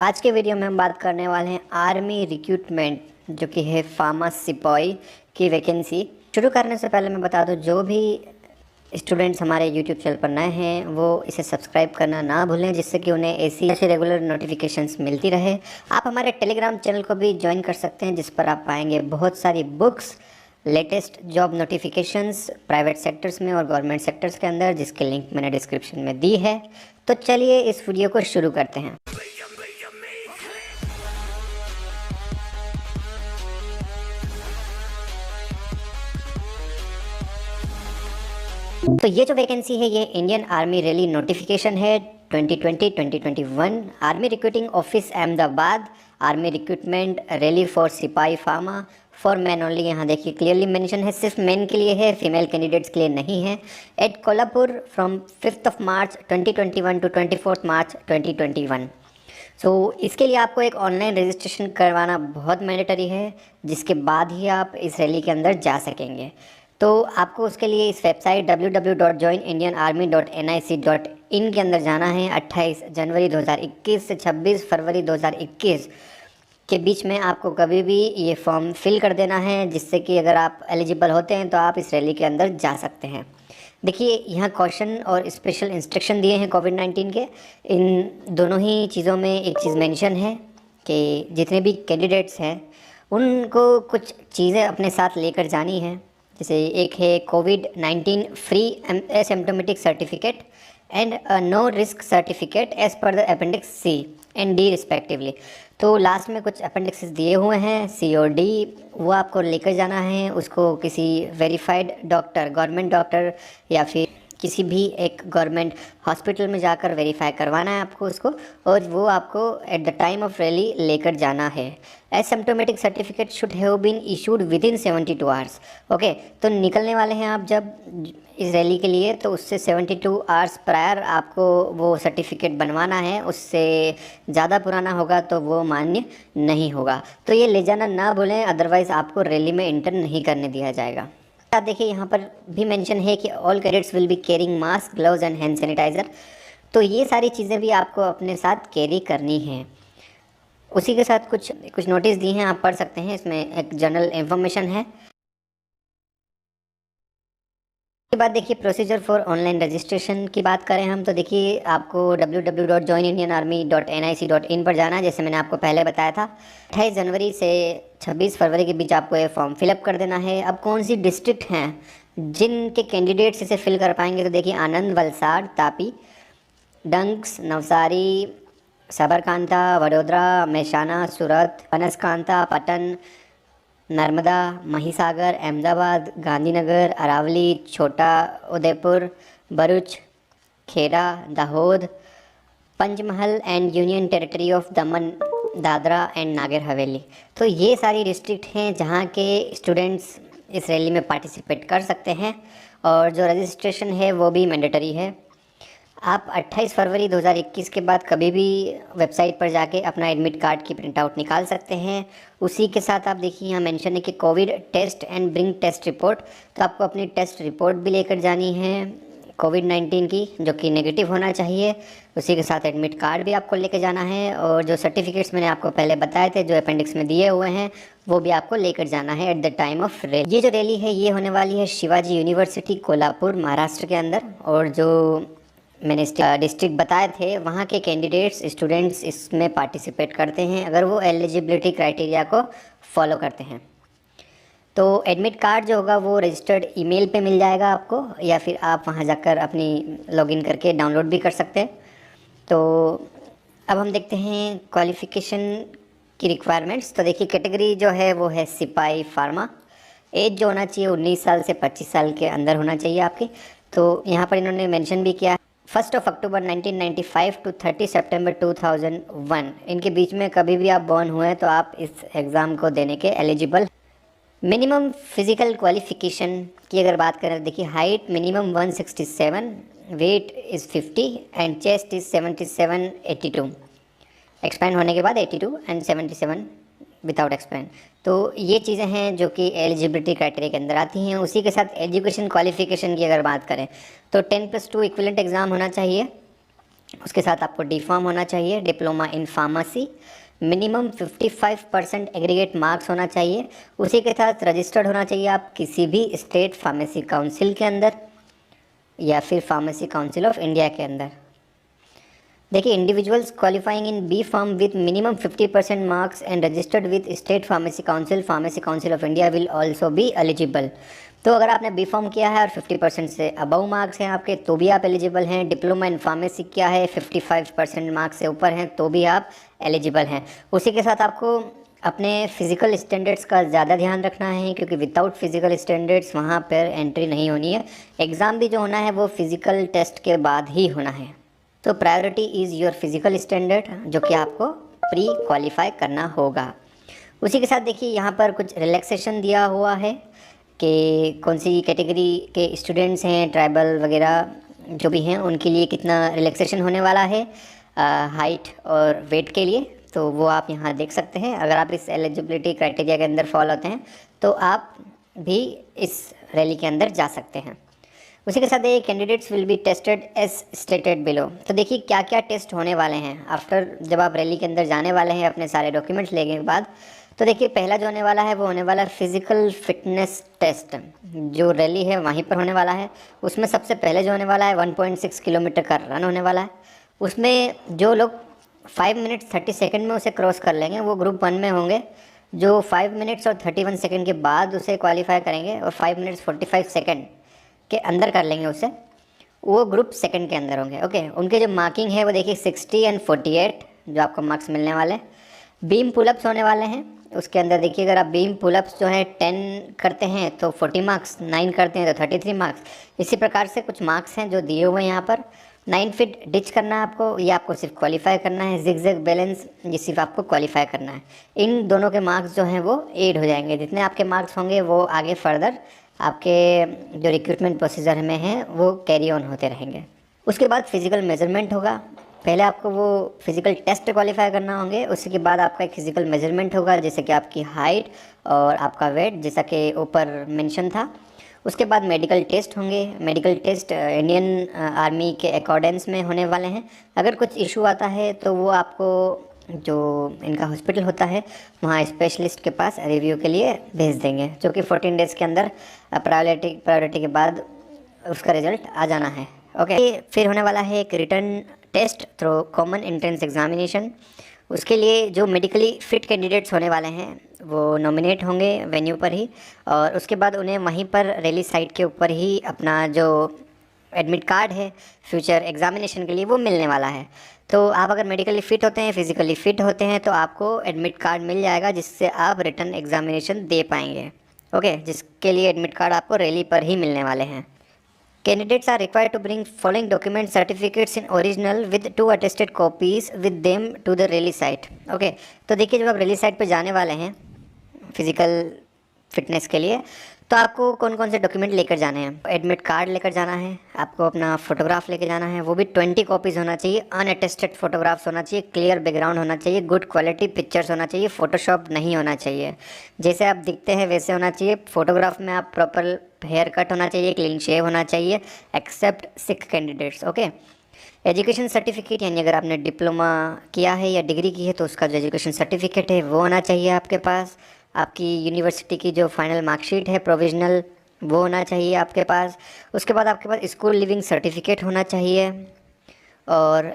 आज के वीडियो में हम बात करने वाले हैं आर्मी रिक्रूटमेंट जो कि है फार्मा सिपाही की वैकेंसी। शुरू करने से पहले मैं बता दूं, जो भी स्टूडेंट्स हमारे यूट्यूब चैनल पर नए हैं वो इसे सब्सक्राइब करना ना भूलें, जिससे कि उन्हें ऐसी रेगुलर नोटिफिकेशंस मिलती रहे। आप हमारे टेलीग्राम चैनल को भी ज्वाइन कर सकते हैं, जिस पर आप पाएंगे बहुत सारी books, latest job notifications private sectors में और गवर्नमेंट सेक्टर्स के अंदर, जिसके लिंक मैंने डिस्क्रिप्शन में दी है। तो चलिए इस वीडियो को शुरू करते हैं। तो ये जो वैकेंसी है ये इंडियन आर्मी रैली नोटिफिकेशन है 2020-2021 army recruiting office Ahmedabad. Army recruitment rally for सिपाही फार्मा फॉर मैन ओनली। यहाँ देखिए क्लियरली मेंशन है, सिर्फ मेन के लिए है, फीमेल कैंडिडेट्स के लिए नहीं है। At Kolhapur from 5 March 2021 to 24 March 2021। इसके लिए आपको एक ऑनलाइन रजिस्ट्रेशन करवाना बहुत मैंडेटरी है, जिसके बाद ही आप इस रैली के अंदर जा सकेंगे। तो आपको उसके लिए इस वेबसाइट www.joinindianarmy.nic.in के अंदर जाना है। 28 जनवरी 2021 से 26 फरवरी 2021 के बीच में आपको कभी भी ये फॉर्म फिल कर देना है, जिससे कि अगर आप एलिजिबल होते हैं तो आप इस रैली के अंदर जा सकते हैं। देखिए यहाँ क्वेश्चन और स्पेशल इंस्ट्रक्शन दिए हैं कोविड-19 के। इन दोनों ही चीज़ों में एक चीज़ मेंशन है कि जितने भी कैंडिडेट्स हैं उनको कुछ चीज़ें अपने साथ लेकर जानी है। जैसे एक है कोविड-19 free asymptomatic certificate and no risk certificate as per the appendix C and D respectively. तो लास्ट में कुछ अपेंडिक्सेस दिए हुए हैं, सी और डी, वो आपको लेकर जाना है। उसको किसी वेरीफाइड डॉक्टर, गवर्नमेंट डॉक्टर या फिर किसी भी एक गवर्नमेंट हॉस्पिटल में जाकर वेरीफाई करवाना है आपको उसको, और वो आपको at the time of rally लेकर जाना है। Asymptomatic certificate should have been issued with in 72 hours. Okay, तो निकलने वाले हैं आप जब इस रैली के लिए, तो उससे 72 आवर्स प्रायर आपको वो सर्टिफिकेट बनवाना है। उससे ज़्यादा पुराना होगा तो वो मान्य नहीं होगा। तो ये ले जाना ना भूलें, अदरवाइज़ आपको रैली में इंटर नहीं करने दिया जाएगा। आप देखिए यहाँ पर भी मेंशन है कि all cadets will be carrying mask, gloves and hand sanitiser. तो ये सारी चीज़ें भी आपको अपने साथ कैरी करनी है। उसी के साथ कुछ नोटिस दिए हैं, आप पढ़ सकते हैं। इसमें एक जनरल इन्फॉर्मेशन है। के बाद देखिए प्रोसीजर फॉर ऑनलाइन रजिस्ट्रेशन की बात करें हम, तो देखिए आपको www.joinindianarmy.nic.in पर जाना है, जैसे मैंने आपको पहले बताया था। 28 जनवरी से 26 फरवरी के बीच आपको ये फॉर्म फिलअप कर देना है। अब कौन सी डिस्ट्रिक्ट हैं जिनके कैंडिडेट्स इसे फिल कर पाएंगे, तो देखिए Anand, Valsad, Tapi, Dangs, Navsari, Sabarkantha, Vadodara, Mehsana, Surat, Banaskantha, Patan, Narmada, Mahisagar, Ahmedabad, Gandhinagar, Aravalli, Chhota Udaipur, Bharuch, Kheda, Dahod, Panchmahal and union territory of Daman, Dadra and Nagar Haveli. तो ये सारी डिस्ट्रिक्ट हैं जहाँ के स्टूडेंट्स इस रैली में पार्टिसिपेट कर सकते हैं, और जो रजिस्ट्रेशन है वो भी मैंडेटरी है। आप 28 फरवरी 2021 के बाद कभी भी वेबसाइट पर जाके अपना एडमिट कार्ड की प्रिंट आउट निकाल सकते हैं। उसी के साथ आप देखिए यहाँ मेंशन है कि Covid test and bring test report. तो आपको अपनी टेस्ट रिपोर्ट भी लेकर जानी है कोविड-19 की, जो कि नेगेटिव होना चाहिए। उसी के साथ एडमिट कार्ड भी आपको लेकर जाना है, और जो सर्टिफिकेट्स मैंने आपको पहले बताए थे जो अपेंडिक्स में दिए हुए हैं वो भी आपको लेकर जाना है eight the time of rally. ये जो रैली है ये होने वाली है शिवाजी यूनिवर्सिटी कोल्हापुर महाराष्ट्र के अंदर, और जो मैंने डिस्ट्रिक्ट बताए थे वहाँ के कैंडिडेट्स, स्टूडेंट्स इसमें पार्टिसिपेट करते हैं अगर वो एलिजिबिलिटी क्राइटेरिया को फॉलो करते हैं। तो एडमिट कार्ड जो होगा वो रजिस्टर्ड ईमेल पे मिल जाएगा आपको, या फिर आप वहाँ जाकर अपनी लॉगिन करके डाउनलोड भी कर सकते हैं। तो अब हम देखते हैं क्वालिफ़िकेशन की रिक्वायरमेंट्स। तो देखिए कैटेगरी जो है वो है सिपाही फार्मा। एज जो होना चाहिए 19 साल से 25 साल के अंदर होना चाहिए आपकी। तो यहाँ पर इन्होंने मेंशन भी किया 1 अक्टूबर 1995 टू 30 सितंबर 2001। इनके बीच में कभी भी आप बॉर्न हुए हैं तो आप इस एग्ज़ाम को देने के एलिजिबल। मिनिमम फिजिकल क्वालिफिकेशन की अगर बात करें, देखिए height minimum 167, weight is 50 and chest is 77, 82, expand होने के बाद 82 एंड 77 विदाउट एक्सपैंड। तो ये चीज़ें हैं जो कि एलिजिबिलिटी क्राइटेरिया के अंदर आती हैं। उसी के साथ एजुकेशन क्वालिफिकेशन की अगर बात करें तो 10+2 इक्विवेलेंट एग्ज़ाम होना चाहिए, उसके साथ आपको डी.फार्म होना चाहिए, diploma in pharmacy, minimum 55% aggregate marks होना चाहिए। उसी के साथ रजिस्टर्ड होना चाहिए आप किसी भी स्टेट फार्मेसी काउंसिल के अंदर या फिर फार्मेसी काउंसिल ऑफ इंडिया के अंदर। देखिए, individuals qualifying in B pharm with minimum 50% marks and registered with state pharmacy council of India will also be eligible. तो अगर आपने बी.फार्म किया है और 50% से अबव मार्क्स हैं आपके तो भी आप एलिजिबल हैं। डिप्लोमा इन फार्मेसी किया है, 55% मार्क्स से ऊपर हैं तो भी आप एलिजिबल हैं। उसी के साथ आपको अपने फिज़िकल स्टैंडर्ड्स का ज़्यादा ध्यान रखना है, क्योंकि विदाउट फिज़िकल स्टैंडर्ड्स वहाँ पर एंट्री नहीं होनी है। एग्ज़ाम भी जो होना है वो फिज़िकल टेस्ट के बाद ही होना है। तो priority is your physical standard, जो कि आपको प्री क्वालिफाई करना होगा। उसी के साथ देखिए, यहाँ पर कुछ रिलैक्सेशन दिया हुआ है कि कौन सी कैटेगरी के स्टूडेंट्स हैं, ट्राइबल वगैरह जो भी हैं, उनके लिए कितना रिलैक्सेशन होने वाला है हाइट और वेट के लिए। तो वो आप यहाँ देख सकते हैं। अगर आप इस एलिजिबिलिटी क्राइटेरिया के अंदर फॉल होते हैं तो आप भी इस रैली के अंदर जा सकते हैं। उसी के साथ ये candidates will be tested as stated below. तो देखिए क्या क्या टेस्ट होने वाले हैं आफ्टर, जब आप रैली के अंदर जाने वाले हैं अपने सारे डॉक्यूमेंट्स लेने के बाद। तो देखिए, पहला जो होने वाला है वो होने वाला है फिज़िकल फिटनेस टेस्ट, जो रैली है वहीं पर होने वाला है। उसमें सबसे पहले जो होने वाला है 1.6 किलोमीटर का रन होने वाला है। उसमें जो लोग 5 मिनट्स 30 सेकेंड में उसे क्रॉस कर लेंगे वो ग्रुप 1 में होंगे। जो 5 मिनट्स और 31 सेकेंड के बाद उसे क्वालिफाई करेंगे और 5 मिनट्स 45 सेकेंड के अंदर कर लेंगे उसे, वो ग्रुप सेकंड के अंदर होंगे। ओके, उनके जो मार्किंग है वो देखिए 60 एंड 48 जो आपको मार्क्स मिलने वाले। बीम पुलअप्स होने वाले हैं, उसके अंदर देखिए अगर आप बीम पुलअप्स जो है 10 करते हैं तो 40 मार्क्स, 9 करते हैं तो 33 मार्क्स। इसी प्रकार से कुछ मार्क्स हैं जो दिए हुए हैं यहाँ पर। 9 फीट डिच करना है आपको, ये आपको सिर्फ क्वालिफाई करना है। जिगजैग बैलेंस, ये सिर्फ आपको क्वालिफाई करना है। इन दोनों के मार्क्स जो हैं वो ऐड हो जाएंगे। जितने आपके मार्क्स होंगे वो आगे फर्दर आपके जो रिक्रूटमेंट प्रोसीजर में हैं वो कैरी ऑन होते रहेंगे। उसके बाद फिज़िकल मेजरमेंट होगा। पहले आपको वो फिज़िकल टेस्ट क्वालिफाई करना होंगे, उसके बाद आपका एक फिज़िकल मेजरमेंट होगा, जैसे कि आपकी हाइट और आपका वेट, जैसा कि ऊपर मेंशन था। उसके बाद मेडिकल टेस्ट होंगे। मेडिकल टेस्ट इंडियन आर्मी के अकॉर्डेंस में होने वाले हैं। अगर कुछ इशू आता है तो वो आपको जो इनका हॉस्पिटल होता है वहाँ स्पेशलिस्ट के पास रिव्यू के लिए भेज देंगे, जो कि 14 डेज़ के अंदर प्रायोरिटी के बाद उसका रिजल्ट आ जाना है। ओके, फिर होने वाला है एक return test through common entrance examination. उसके लिए जो मेडिकली फ़िट कैंडिडेट्स होने वाले हैं वो नॉमिनेट होंगे वेन्यू पर ही, और उसके बाद उन्हें वहीं पर रैली साइट के ऊपर ही अपना जो एडमिट कार्ड है फ्यूचर एग्जामिनेशन के लिए वो मिलने वाला है। तो आप अगर मेडिकली फ़िट होते हैं, फिज़िकली फ़िट होते हैं, तो आपको एडमिट कार्ड मिल जाएगा जिससे आप रिटर्न एग्जामिनेशन दे पाएंगे। ओके, जिसके लिए एडमिट कार्ड आपको रैली पर ही मिलने वाले हैं। Candidates are required to bring following document certificates in original with 2 attested copies with them to the rally site. Okay, तो देखिए जब आप रैली साइट पे जाने वाले हैं फिज़िकल फिटनेस के लिए, तो आपको कौन कौन से डॉक्यूमेंट लेकर जाने हैं। एडमिट कार्ड लेकर जाना है, आपको अपना फ़ोटोग्राफ लेकर जाना है, वो भी 20 कॉपीज़ होना चाहिए। अनअटेस्टेड फ़ोटोग्राफ्स होना चाहिए, क्लियर बैकग्राउंड होना चाहिए, गुड क्वालिटी पिक्चर्स होना चाहिए, फ़ोटोशॉप नहीं होना चाहिए। जैसे आप दिखते हैं वैसे होना चाहिए। फ़ोटोग्राफ में आप प्रॉपर हेयर कट होना चाहिए, क्लीन शेव होना चाहिए, except Sikh candidates. Okay, education certificate, यानी अगर आपने डिप्लोमा किया है या डिग्री की है तो उसका जो एजुकेशन सर्टिफिकेट है वो होना चाहिए आपके पास। आपकी यूनिवर्सिटी की जो फाइनल मार्कशीट है प्रोविजनल, वो होना चाहिए आपके पास। उसके बाद आपके पास स्कूल लिविंग सर्टिफिकेट होना चाहिए, और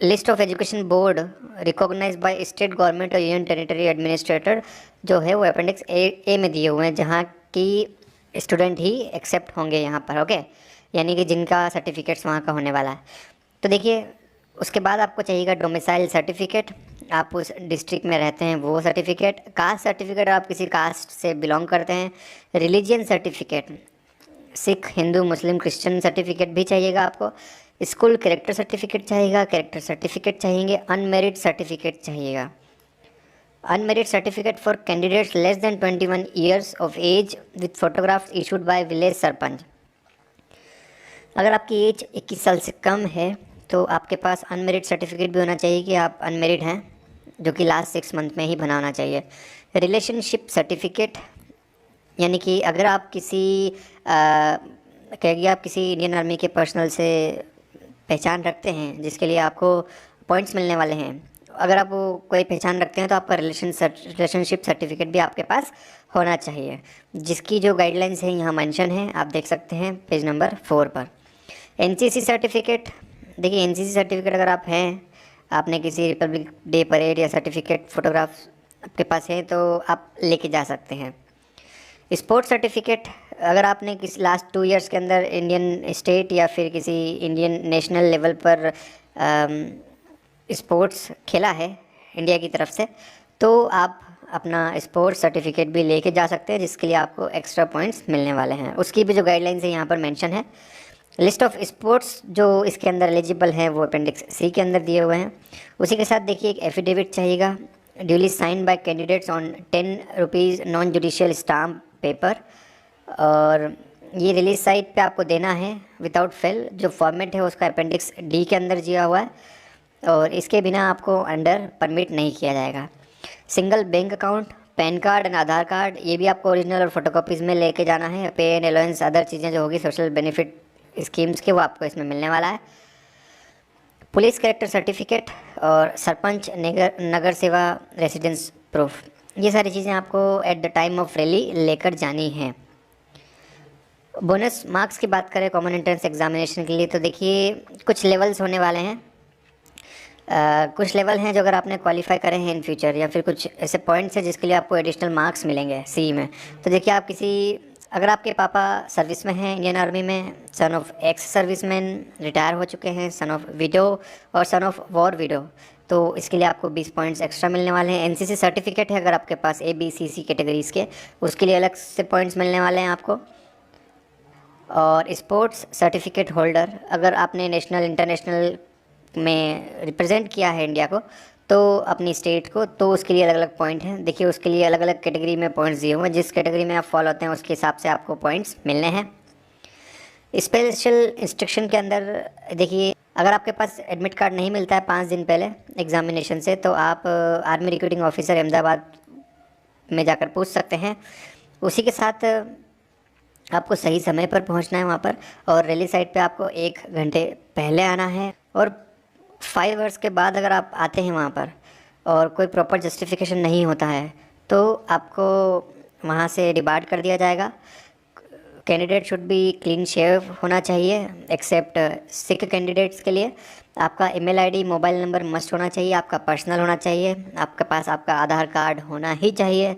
list of education board recognise by state government और यूनियन टेरिटरी एडमिनिस्ट्रेटर जो है वो अपेंडिक्स ए में दिए हुए हैं, जहाँ की स्टूडेंट ही एक्सेप्ट होंगे यहाँ पर। ओके, यानी कि जिनका सर्टिफिकेट्स वहाँ का होने वाला है। तो देखिए उसके बाद आपको चाहिएगा डोमिसाइल सर्टिफिकेट, आप उस डिस्ट्रिक्ट में रहते हैं वो सर्टिफिकेट। कास्ट सर्टिफिकेट, आप किसी कास्ट से बिलोंग करते हैं। Religion certificate, Sikh, Hindu, Muslim, Christian certificate भी चाहिएगा आपको। स्कूल कैरेक्टर सर्टिफिकेट चाहिएगा, कैरेक्टर सर्टिफिकेट चाहिए। अनमेरिड सर्टिफिकेट चाहिएगा। Unmarried certificate for candidates less than 21 years of age with photographs issued by village sarpanch. अगर आपकी एज 21 साल से कम है तो आपके पास अनमेरिड सर्टिफिकेट भी होना चाहिए कि आप अनमेरिड हैं, जो कि लास्ट 6 मंथ में ही बना होना चाहिए। रिलेशनशिप सर्टिफिकेट, यानी कि अगर आप किसी कहेगी आप किसी इंडियन आर्मी के पर्सनल से पहचान रखते हैं जिसके लिए आपको पॉइंट्स मिलने वाले हैं, अगर आप वो कोई पहचान रखते हैं तो आपका रिलेशनशिप सर्टिफिकेट भी आपके पास होना चाहिए, जिसकी जो गाइडलाइंस है यहाँ मेंशन है, आप देख सकते हैं पेज नंबर 4 पर। एनसीसी सर्टिफिकेट, देखिए एनसीसी सर्टिफिकेट अगर आप हैं, आपने किसी रिपब्लिक डे परेड या सर्टिफिकेट फ़ोटोग्राफ आपके पास है तो आप लेके जा सकते हैं। स्पोर्ट्स सर्टिफिकेट, अगर आपने किसी लास्ट 2 इयर्स के अंदर इंडियन स्टेट या फिर किसी इंडियन नेशनल लेवल पर स्पोर्ट्स खेला है इंडिया की तरफ से, तो आप अपना स्पोर्ट्स सर्टिफिकेट भी लेके जा सकते हैं, जिसके लिए आपको एक्स्ट्रा पॉइंट्स मिलने वाले हैं। उसकी भी जो गाइडलाइंस है यहाँ पर मेंशन है। लिस्ट ऑफ स्पोर्ट्स जो इसके अंदर एलिजिबल हैं वो अपेंडिक्स सी के अंदर दिए हुए हैं। उसी के साथ देखिए एक एफिडेविट चाहिएगा, duly sign by candidates on 10 rupees non judicial stamp paper, और ये रिलीज साइट पे आपको देना है विदाउट फेल। जो फॉर्मेट है उसका अपेंडिक्स डी के अंदर दिया हुआ है, और इसके बिना आपको अंडर परमिट नहीं किया जाएगा। Single bank account, pan card and Aadhaar card, ये भी आपको ओरिजिनल और फोटोकॉपीज़ में लेके जाना है। पे एंड अलाउंस, अदर चीज़ें जो होगी सोशल बेनिफिट स्कीम्स के, वो आपको इसमें मिलने वाला है। पुलिस कैरेक्टर सर्टिफिकेट और सरपंच नगर सेवा रेसिडेंस प्रूफ, ये सारी चीज़ें आपको at the time of rally लेकर जानी है। बोनस मार्क्स की बात करें कॉमन एंट्रेंस एग्जामिनेशन के लिए, तो देखिए कुछ लेवल्स होने वाले हैं। कुछ लेवल हैं जो अगर आपने क्वालिफाई करे हैं इन फ्यूचर, या फिर कुछ ऐसे पॉइंट्स हैं जिसके लिए आपको एडिशनल मार्क्स मिलेंगे सी में। तो देखिए आप अगर आपके पापा सर्विस में हैं इंडियन आर्मी में, son of ex serviceman retire हो चुके हैं, सन ऑफ विडो और सन ऑफ वॉर विडो, तो इसके लिए आपको 20 पॉइंट्स एक्स्ट्रा मिलने वाले हैं। एनसीसी सर्टिफिकेट है अगर आपके पास ABCC कैटेगरीज़ के, उसके लिए अलग से पॉइंट्स मिलने वाले हैं आपको। और स्पोर्ट्स सर्टिफिकेट होल्डर, अगर आपने नेशनल इंटरनेशनल में रिप्रेजेंट किया है इंडिया को, तो अपनी स्टेट को, तो उसके लिए अलग अलग पॉइंट हैं। देखिए उसके लिए अलग अलग कैटेगरी में पॉइंट्स दिए हुए हैं, जिस कैटेगरी में आप फॉल होते हैं उसके हिसाब से आपको पॉइंट्स मिलने हैं। स्पेशल इंस्ट्रक्शन के अंदर देखिए, अगर आपके पास एडमिट कार्ड नहीं मिलता है 5 दिन पहले एग्जामिनेशन से, तो आप आर्मी रिक्रूटिंग ऑफिसर अहमदाबाद में जाकर पूछ सकते हैं। उसी के साथ आपको सही समय पर पहुंचना है वहां पर, और रैली साइट पे आपको 1 घंटे पहले आना है। और 5 इयर्स के बाद अगर आप आते हैं वहाँ पर और कोई प्रॉपर जस्टिफिकेशन नहीं होता है, तो आपको वहाँ से डिबार्ट कर दिया जाएगा। Candidate should be clean shave होना चाहिए, एक्सेप्ट सिख कैंडिडेट्स के लिए। आपका email ID, mobile number must होना चाहिए, आपका पर्सनल होना चाहिए, आपके पास आपका आधार कार्ड होना ही चाहिए।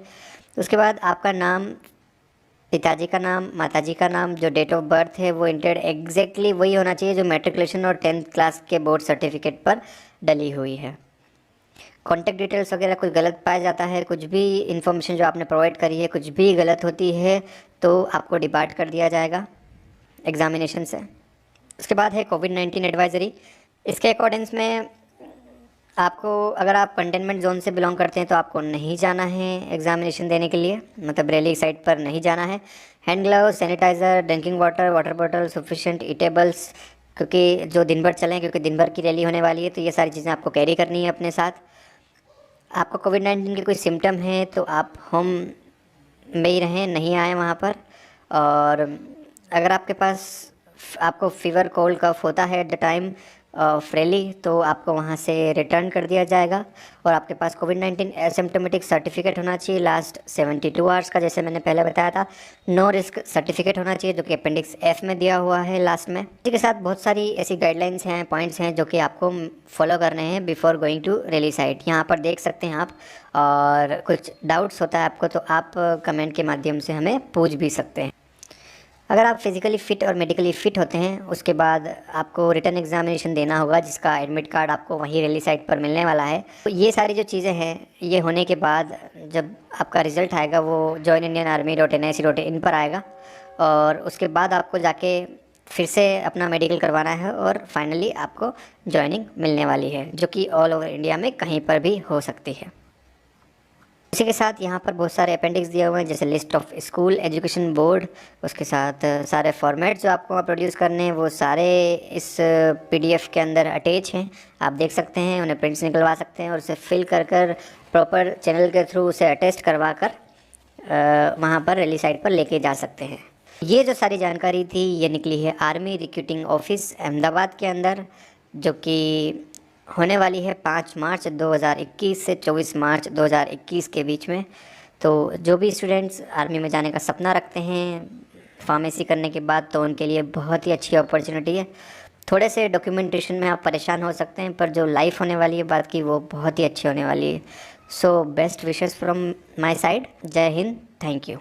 उसके बाद आपका नाम, पिताजी का नाम, माताजी का नाम, जो डेट ऑफ बर्थ है वो इंटर्ड एग्जैक्टली वही होना चाहिए जो मैट्रिकुलेशन और 10th क्लास के बोर्ड सर्टिफिकेट पर डली हुई है। कॉन्टैक्ट डिटेल्स वगैरह कुछ गलत पाया जाता है, कुछ भी इन्फॉर्मेशन जो आपने प्रोवाइड करी है कुछ भी गलत होती है, तो आपको डिपार्ट कर दिया जाएगा एग्जामिनेशन से। उसके बाद है कोविड-19 एडवाइजरी। इसके अकॉर्डिंग्स में आपको, अगर आप कंटेनमेंट जोन से बिलोंग करते हैं तो आपको नहीं जाना है एग्जामिनेशन देने के लिए, मतलब रैली साइट पर नहीं जाना है। Hand gloves, sanitiser, drinking water, water bottle, sufficient eatables, क्योंकि जो दिन भर चलें, क्योंकि दिन भर की रैली होने वाली है, तो ये सारी चीज़ें आपको कैरी करनी है अपने साथ। आपको कोविड-19 के कोई सिम्टम है तो आप होम में ही रहें, नहीं आए वहाँ पर। और अगर आपके पास आपको फीवर, कोल्ड, कफ होता है eight the time of rally, तो आपको वहाँ से रिटर्न कर दिया जाएगा। और आपके पास कोविड-19 एसिम्प्टोमेटिक सर्टिफिकेट होना चाहिए लास्ट 72 आवर्स का, जैसे मैंने पहले बताया था। नो रिस्क सर्टिफिकेट होना चाहिए जो कि अपेंडिक्स F में दिया हुआ है लास्ट में। इसी के साथ बहुत सारी ऐसी गाइडलाइंस हैं, पॉइंट्स हैं जो कि आपको फॉलो करने हैं before going to rally site. यहाँ पर देख सकते हैं आप, और कुछ डाउट्स होता है आपको तो आप कमेंट के माध्यम से हमें पूछ भी सकते हैं। अगर आप फिज़िकली फ़िट और मेडिकली फ़िट होते हैं, उसके बाद आपको रिटर्न एग्जामिनेशन देना होगा, जिसका एडमिट कार्ड आपको वहीं रैली साइट पर मिलने वाला है। तो ये सारी जो चीज़ें हैं, ये होने के बाद जब आपका रिज़ल्ट आएगा वो joinindianarmy.nic.in पर आएगा, और उसके बाद आपको जाके फिर से अपना मेडिकल करवाना है, और फाइनली आपको जॉइनिंग मिलने वाली है, जो कि ऑल ओवर इंडिया में कहीं पर भी हो सकती है। इसी के साथ यहाँ पर बहुत सारे अपेंडिक्स दिए हुए हैं, जैसे list of school education board, उसके साथ सारे फॉर्मेट जो आपको वहाँ प्रोड्यूस करने हैं वो सारे इस PDF के अंदर अटैच हैं। आप देख सकते हैं, उन्हें प्रिंट्स निकलवा सकते हैं और उसे फिल कर प्रॉपर चैनल के थ्रू उसे अटेस्ट करवा कर वहाँ पर रैली साइट पर लेके जा सकते हैं। ये जो सारी जानकारी थी ये निकली है आर्मी रिक्रूटिंग ऑफिस अहमदाबाद के अंदर, जो कि होने वाली है 5 मार्च 2021 से 24 मार्च 2021 के बीच में। तो जो भी स्टूडेंट्स आर्मी में जाने का सपना रखते हैं फार्मेसी करने के बाद, तो उनके लिए बहुत ही अच्छी अपॉर्चुनिटी है। थोड़े से डॉक्यूमेंटेशन में आप परेशान हो सकते हैं, पर जो लाइफ होने वाली है बात की वो बहुत ही अच्छी होने वाली है। So best wishes from my side. जय हिंद, थैंक यू।